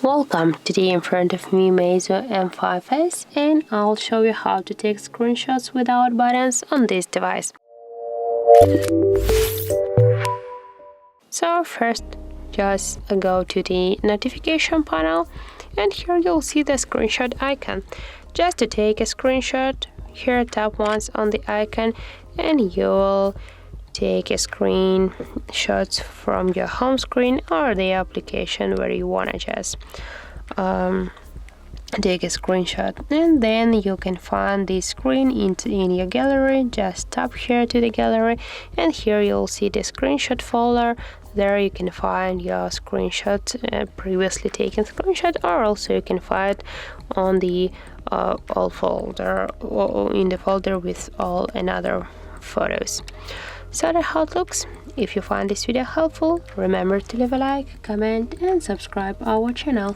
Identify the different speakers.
Speaker 1: Welcome. Today in front of me MEIZU M5S, and I'll show you how to take screenshots without buttons on this device. So first, just go to the notification panel, and here you'll see the screenshot icon. Just to take a screenshot, here tap once on the icon and you'll take a screenshot from your home screen or the application where you want to just take a screenshot, and then you can find this screen in your gallery. Just tap here to the gallery, and here you'll see the screenshot folder. There you can find your screenshot, previously taken screenshot, or also you can find on the all folder, or in the folder with all another photos. So that's how it looks. If you find this video helpful, remember to leave a like, comment and subscribe our channel.